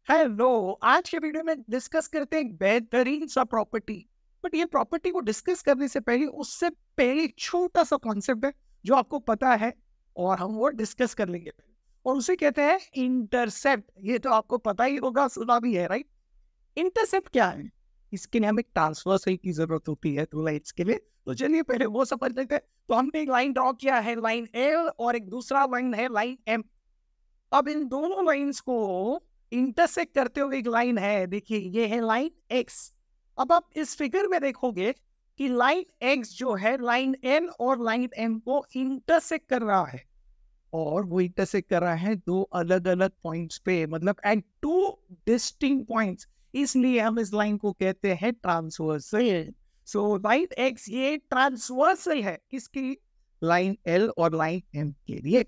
Hello. आज के video में डिस्कस करते हैं एक बेहतरीन सा प्रॉपर्टी। बट ये प्रॉपर्टी को डिस्कस करने से पहले उससे पहले छोटा सा कॉन्सेप्ट है जो आपको पता है और हम वो डिस्कस कर लेंगे। और उसे कहते हैं इंटरसेप्ट। ये तो आपको पता ही होगा, सुना भी है, राइट? इंटरसेप्ट क्या है? इसके लिए हमें ट्रांसवर्सल की जरूरत होती है दो लाइन्स के लिए। तो चलिए पहले वो समझ लेते हैं। तो हमने एक लाइन ड्रॉ किया है, लाइन एल, और एक दूसरा लाइन है लाइन एम। अब इन दोनों लाइंस को इंटरसेक्ट करते हुए एक लाइन है, देखिए ये है लाइन एक्स। अब आप इस फिगर में देखोगे कि लाइन एक्स जो है लाइन एन और लाइन एम को इंटरसेक्ट कर रहा है, और वो इंटरसेक्ट कर रहा है दो अलग अलग पॉइंट्स पे, मतलब एट टू डिस्टिंक्ट पॉइंट्स। इसलिए हम इस लाइन को कहते हैं ट्रांसवर्सल। सो लाइन एक्स ये ट्रांसवर्सल है किसकी? लाइन एल और लाइन एम के लिए।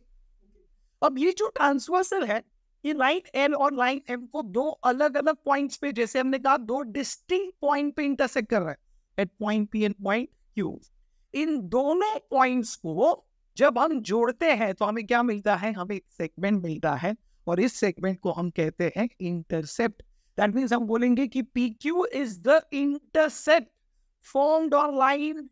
अब ये जो ट्रांसवर्सल है, ये लाइन एल और लाइन एम को दो अलग अलग पॉइंट्स पे, जैसे हमने कहा, दो डिस्टिंक्ट पॉइंट पे इंटरसेक्ट कर रहा है, at point P and point Q. इन दोनों पॉइंट्स को जब हम जोड़ते हैं तो हमें क्या मिलता है? हमें एक सेगमेंट मिलता है, और इस सेगमेंट को हम कहते हैं इंटरसेप्ट। दैट मीन्स हम बोलेंगे कि P Q is the intercept formed on line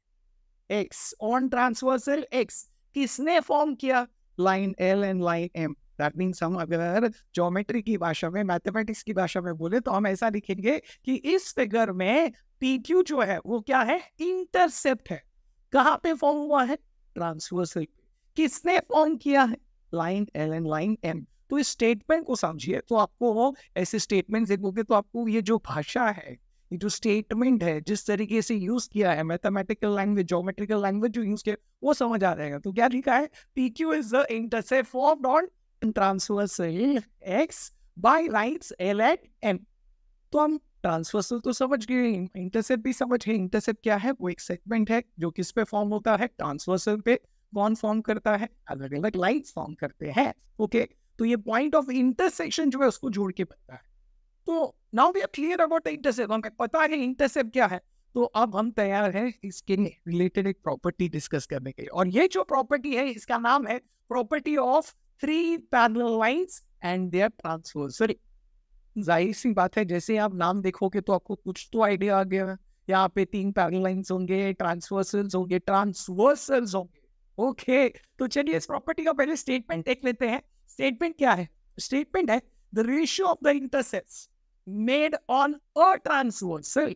X, on transversal X. किसने फॉर्म किया? Line L and line M. That means हम अगर ज्योमेट्री की भाषा में, मैथमेटिक्स की भाषा में बोले तो हम ऐसा लिखेंगे कि इस फिगर में पी क्यू जो है वो क्या है? इंटरसेप्ट है। कहाँ पे फॉर्म हुआ है? ट्रांसवर्सल। किसने फॉर्म किया है? Line L and line M. तो इस स्टेटमेंट को समझिए, तो आपको ऐसे स्टेटमेंट देखोगे तो आपको ये जो भाषा है, ये जो स्टेटमेंट है, जिस तरीके से यूज किया है, मैथमेटिकल लैंग्वेज, ज्योमेट्रिकल लैंग्वेज जो यूज किया, वो समझ आ जाएगा। तो क्या लिखा है? PQ is the intercept formed on transversal X by lines L and M। तो हम ट्रांसवर्सल तो समझ गए, इंटरसेप्ट भी समझ गए। इंटरसेप्ट क्या है? वो एक सेगमेंट है जो किस पे फॉर्म होता है? ट्रांसवर्सल पे। कौन फॉर्म करता है? अलग अलग लाइन्स फॉर्म करते हैं। ओके, तो ये पॉइंट ऑफ इंटरसेक्शन जो है उसको जोड़ के बनता है। तो now we are clear about the intercept, हमें पता है इंटरसेप्ट क्या है। तो अब हम तैयार हैं इसके रिलेटेड एक प्रॉपर्टी डिस्कस करने के लिए, और ये जो प्रॉपर्टी है इसका नाम है property of three parallel lines and their transversal. जाहिर सी बात है, जैसे आप नाम देखोगे तो आपको कुछ तो आइडिया आ गया। यहाँ पे तीन पैरेलल लाइंस होंगे, ट्रांसवर्सल्स होंगे, ट्रांसवर्सल्स होंगे। ओके, तो चलिए इस प्रॉपर्टी का पहले स्टेटमेंट देख लेते हैं। स्टेटमेंट क्या है? स्टेटमेंट है the ratio of the intercepts made on a transversal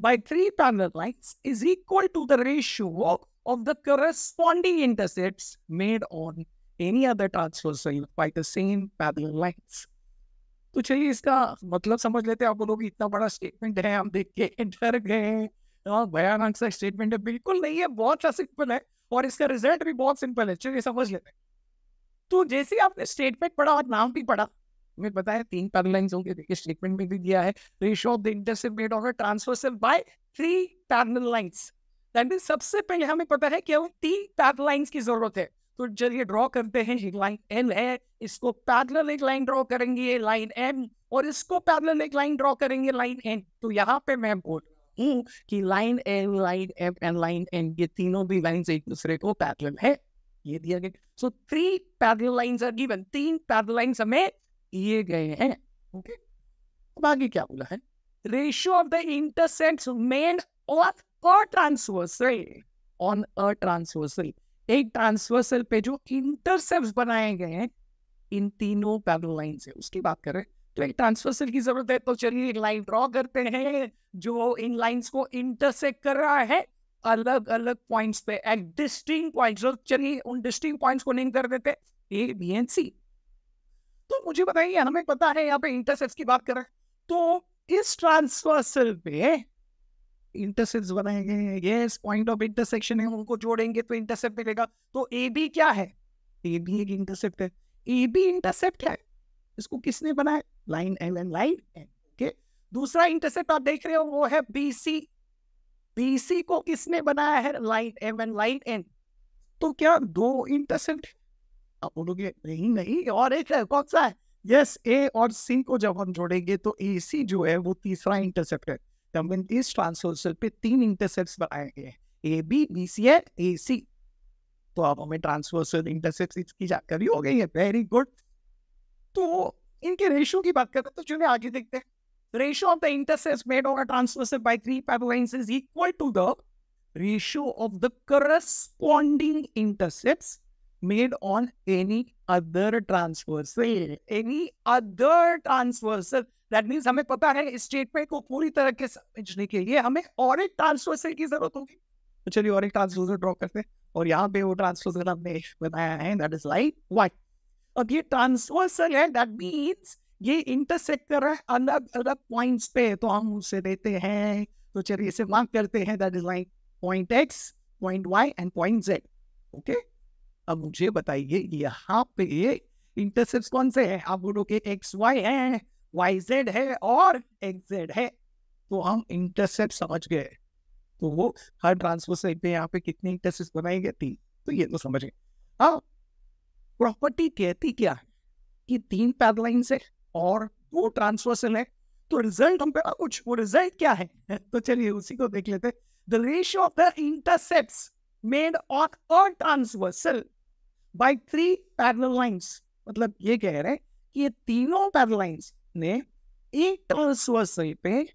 by three parallel lines is equal to the ratio of the corresponding intercepts made on any other transversal by the same parallel lines। तो चलिए इसका मतलब समझ लेते हैं। आप बोलोगे इतना बड़ा स्टेटमेंट है, हम देख के डर गए, भयानक सा स्टेटमेंट है। बिल्कुल नहीं है, बहुत सा सिंपल है, और इसका रिजल्ट भी बहुत सिंपल है। चलिए समझ लेते हैं। तो जैसे आपने स्टेटमेंट पढ़ा और नाम भी पढ़ा, हमें पता है तीन पैरेलल लाइंस होंगे। देखिए स्टेटमेंट में भी दिया है ratio of the intercept made on a transversal by three parallel lines. That means सबसे पहले हमें पता है कि हमें तीन पैरेलल लाइंस की जरूरत है। तो चलिए ड्रॉ करते हैं। एक लाइन एल है, इसको पैरेलल एक लाइन ड्रॉ करेंगे लाइन एम, और इसको पैरेलल एक लाइन ड्रॉ करेंगे लाइन एन। तो यहाँ पे मैं बोल रहा हूँ कि line L, line M and line N, ये तीनों भी लाइंस एक दूसरे को पैरेलल है। ये दिया गया। So three parallel lines are given, तीन पैरेलल लाइंस हमें दिए गए हैं। ओके, अब आगे क्या बोला है? Ratio of the intercepts made on a transversal, on a transversal, एक ट्रांसवर्सल पे जो इंटरसेप्ट्स बनाए गए हैं इन तीनों पैरेलल लाइन से, उसकी बात करें तो एक ट्रांसवर्सल की जरूरत है। तो चलिए एक लाइन ड्रॉ करते हैं जो इन लाइंस को इंटरसेक्ट कर रहा है अलग अलग पॉइंट्स पे, एट डिस्टिंक्ट पॉइंट्स। चलिए उन डिस्टिंक्ट पॉइंट्स को नेम कर देते ए, बी एंड सी। तो मुझे बताइए, हमें पता है यहाँ पे इंटरसेप्ट्स की बात करें तो इस ट्रांसवर्सल पे इंटरसेप्ट्स बनाए गए हैं। यस, पॉइंट ऑफ इंटरसेक्शन है, उनको जोड़ेंगे तो इंटरसेप्ट मिलेगा। तो ए बी क्या है? ए बी एक इंटरसेप्ट है। ए बी इंटरसेप्ट है, इसको किसने बनाया? Line L and line N. Okay, दूसरा इंटरसेप्ट आप देख रहे हो वो है बी सी। बी सी को किसने बनाया है? Line M and line N. तो क्या दो इंटरसेप्ट? आप बोलोगे नहीं नहीं, और एक है। कौन सा है? यस, ए और सी को जब हम जोड़ेंगे तो ए सी जो है वो तीसरा इंटरसेप्ट है। तब इस ट्रांसवर्सल पे तीन इंटरसेप्ट्स बनाए गए हैं, A B, B C and A C. तो अब हमें ट्रांसवर्सल इंटरसेप्ट्स की जानकारी हो गई है। Very good. तो इनके रेशियो की बात करते हैं तो चलिए आगे देखते हैं. Ratio of the intercepts made on a transversal by three parallel lines is equal to the ratio of the corresponding intercepts made on any other transversal. Any other transversal. That means हमें पता है इस statement को पूरी तरह से समझने के लिए हमें और एक ट्रांसवर्सल की जरूरत होगी. तो चलिए और एक ट्रांसवर्सल ड्रॉ करते हैं और यहाँ पे वो ट्रांसवर्सल हमने बताया है, दैट इज लाइक वाई. अब ये ट्रांसवर्सल है, दैट मीन्स ये इंटरसेक्ट कर रहा है अलग अलग पॉइंट्स पे, तो हम उसे देते हैं, तो चलिए इसे मार्क करते हैं, that is like point X, point Y and point Z. Okay, अब मुझे बताइए यहाँ पे इंटरसेप्ट कौन से हैं? आप बोलोगे एक्स वाई है, वाई जेड है और एक्स जेड है. तो हम इंटरसेप्ट समझ गए. तो वो हर ट्रांसवर्सल पे यहाँ पे कितने इंटरसेप्ट बनाएंगे? 3. तो ये तो समझ गए. हाँ, प्रॉपर्टी कहती क्या है कि 3 पैरेलल लाइंस है और 2 ट्रांसवर्सल है. तो रिजल्ट हम पे कुछ, वो रिजल्ट क्या है? तो चलिए उसी को देख लेते हैं. The ratio of the intercepts made on a transversal by 3 parallel lines. मतलब ये कह रहे हैं कि ये तीनों पैरेलल लाइंस ने एक ट्रांसवर्सल पे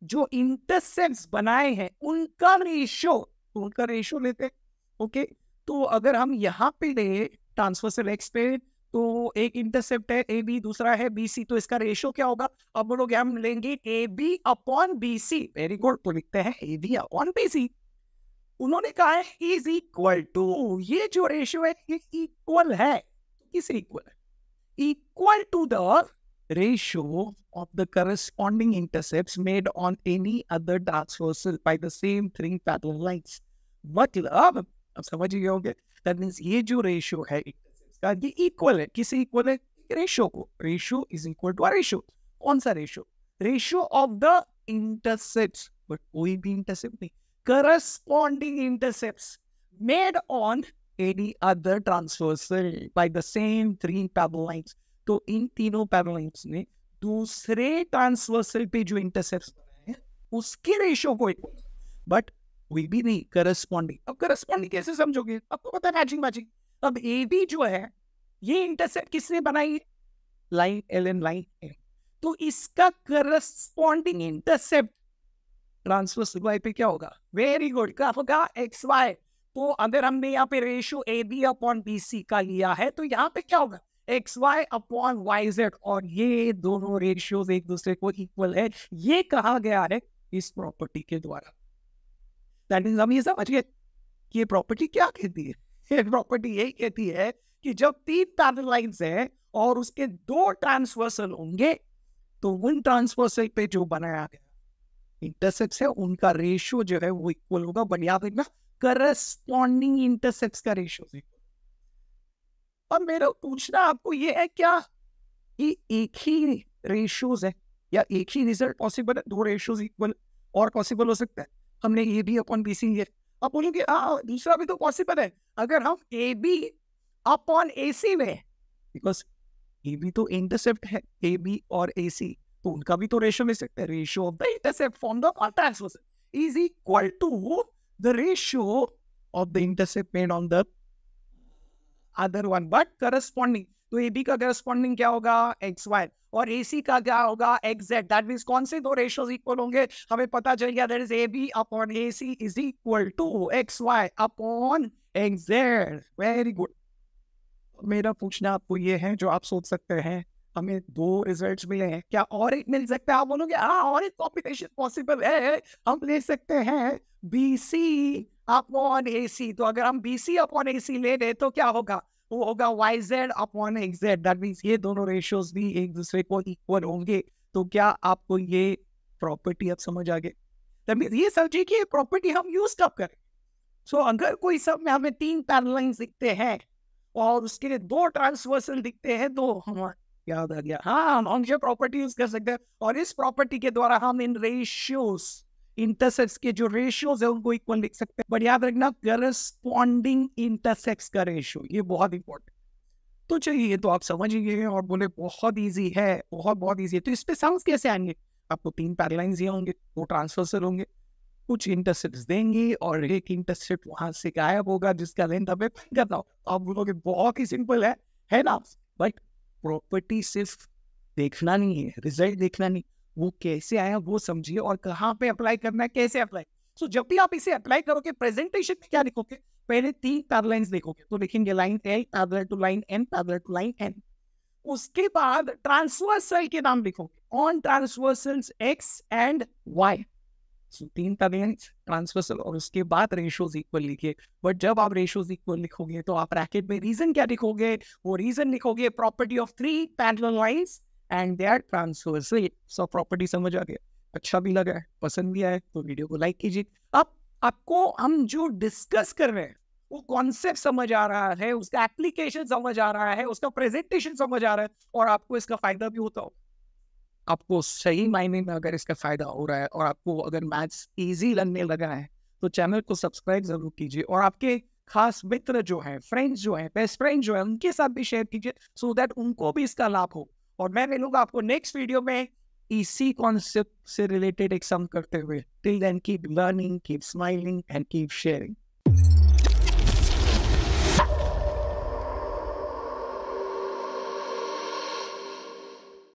जो इंटरसेप्ट्स बनाए हैं उनका रेशियो लेते हैं. ओके, तो अगर हम यहाँ पे ले ट्रांसवर्सल एक्स पे, तो एक इंटरसेप्ट है ए बी, दूसरा है बी सी, तो इसका रेशियो क्या होगा? अब बोलोगे हम लेंगे A B upon B C. Very good, तो लिखते हैं A B upon B C. उन्होंने कहा है इज इक्वल टू, ये जो रेशियो है ये इक्वल है. किसे इक्वल है? Equal to the ratio of the corresponding intercepts made on any other transversal by the same 3 parallel lines. मतलब अब समझ गए होंगे, that means ये जो रेशियो है intercepts का, ये इक्वल है. किसे इक्वल है? रेशियो को. Ratio is equal to ratio. कौन सा ratio? Ratio of the intercepts. But कोई भी इंटरसेप्ट नहीं, corresponding intercepts made on any other transversal by the same 3 parallel lines. तो इन तीनों पैरेलल लाइंस ने दूसरे ट्रांसवर्सल पे जो इंटरसेप्ट्स बनाए हैं उसके रेशियो को इक्वल, बट कोई भी नहीं करस्पॉन्डिंग. अब करस्पॉन्डिंग कैसे समझोगे? आपको पता है मैचिंग. अब ए बी जो है ये इंटरसेप्ट किसने बनाई है? लाइन एल एन लाइन है. तो इसका करस्पॉन्डिंग इंटरसेप्ट ट्रांसवर्सल वाई पे क्या होगा? वेरी गुड, क्या होगा? X Y. तो अगर हमने यहाँ पे ratio A B upon B C का लिया है तो यहाँ पे क्या होगा? X Y upon Y Z. और ये दोनों रेशियोज एक दूसरे को इक्वल है. ये कहा गया है इस प्रॉपर्टी के द्वारा. दैट मींस हम ये समझ गए कि ये प्रॉपर्टी क्या कहती है. ये प्रॉपर्टी यही कहती है कि जब 3 पैरेलल लाइंस है और उसके 2 ट्रांसवर्सल होंगे तो उन ट्रांसवर्सल पे जो बनाया गया इंटरसेप्ट्स है उनका रेशियो जो है वो इक्वल होगा. बट याद रखना, करस्पॉन्डिंग इंटरसेप्ट्स का रेशियो. और मेरा पूछना आपको ये है, क्या ये एक ही रेशियोज है या एक ही रिजल्ट पॉसिबल है? 2 रेशियोज इक्वल और पॉसिबल हो सकता है. हमने A B upon B C लिया. अब बोलोगे दूसरा भी तो पॉसिबल है. अगर हम ए बी अपॉन ए सी में, बिकॉज ए बी तो इंटरसेप्ट है, ए बी और ए सी, तो उनका भी तो रेशियो मिल सकता है. Ratio of the intercept from the transversal is equal to the ratio of the intercept made on the other one but corresponding. तो ए बी का करस्पॉन्डिंग क्या होगा? X Y. और ए सी का क्या होगा? X Z. दैट मींस कौन से 2 रेशियोज इक्वल होंगे? हमें पता चल गया, that is A B upon A C is equal to X Y upon X Z. Very good. मेरा पूछना आपको ये है, जो आप सोच सकते हैं हमें 2 रिजल्ट्स मिले हैं, क्या और एक मिल सकता है? आप बोलोगे हाँ और एक कॉम्बिनेशन पॉसिबल है. हम ले सकते हैं B C upon A C. तो अगर हम बी सी अपॉन ए सी ले लें तो क्या होगा? वो होगा Y Z upon X Z. That means ये दोनों रेशियोज भी एक दूसरे को इक्वल होंगे. तो क्या आपको ये प्रॉपर्टी अब समझ आ गई? दैट मींस ये समझिए कि ये प्रॉपर्टी हम यूज कब करें. सो अगर कोई सब में हमें 3 पैरेलल लाइंस दिखते हैं और उसके लिए 2 ट्रांसवर्सल दिखते हैं तो हम याद आ गया, हाँ हम ये प्रॉपर्टी यूज कर सकते हैं. और इस प्रॉपर्टी के द्वारा हम इन रेशियोज, इंटरसेप्ट्स के जो रेशियोज है उनको इक्वल लिख सकते हैं. बट याद रखना, करस्पॉन्डिंग इंटरसेप्ट्स का रेशियो, ये बहुत इंपॉर्टेंट. तो चलिए ये तो आप समझ ही गए और बोले बहुत इजी है, बहुत इजी है. तो इस पे साउंड कैसे आएंगे? आपको 3 पैरेलल लाइंस ये होंगे, 2 ट्रांसवर्सल होंगे, कुछ इंटरसेप्ट्स देंगे और एक इंटरसेप्ट वहां से गायब होगा जिसका लेंथ हमें करना हो. आप बोलोगे बहुत ही सिंपल है ना? बट प्रॉपर्टी सिर्फ देखना नहीं है, रिजल्ट देखना नहीं, वो कैसे आया वो समझिए और कहाँ पे अप्लाई करना है, कैसे अप्लाई। सो जब भी आप इसे अप्लाई करोगे प्रेजेंटेशन में क्या लिखोगे, पहले 3 पैरालाइंस देखोगे, तो लिखेंगे line L parallel to line N parallel to line N. उसके बाद ट्रांसवर्सल के नाम लिखोगे, on transversals X and Y. So, 3 parallel lines transversal और उसके बाद रेशियोज इक्वल लिखिए। बट जब आप रेशियोज इक्वल लिखोगे तो आप ब्रैकेट में रीजन क्या लिखोगे, वो रीजन लिखोगे property of 3 parallel lines and their transversal. So property समझ आ गया, अच्छा भी लगा है, पसंद भी आया तो वीडियो को लाइक कीजिए। अब आपको हम जो डिस्कस कर रहे हैं वो कॉन्सेप्ट समझ आ रहा है, उसका एप्लीकेशन समझ आ रहा है, उसका प्रेजेंटेशन समझ आ रहा है और आपको इसका फायदा भी होता हो। आपको सही मायने में अगर इसका फायदा हो रहा है और आपको अगर मैथ्स इजी लगने लगा है तो चैनल को सब्सक्राइब जरूर कीजिए और आपके खास मित्र जो हैं, फ्रेंड्स जो हैं, बेस्ट फ्रेंड जो है, उनके साथ भी शेयर कीजिए सो दैट उनको भी इसका लाभ हो। और मैं मिलूंगा आपको नेक्स्ट वीडियो में इसी कॉन्सेप्ट से रिलेटेड एक सम करते हुए। Till then keep learning, keep smiling and keep sharing.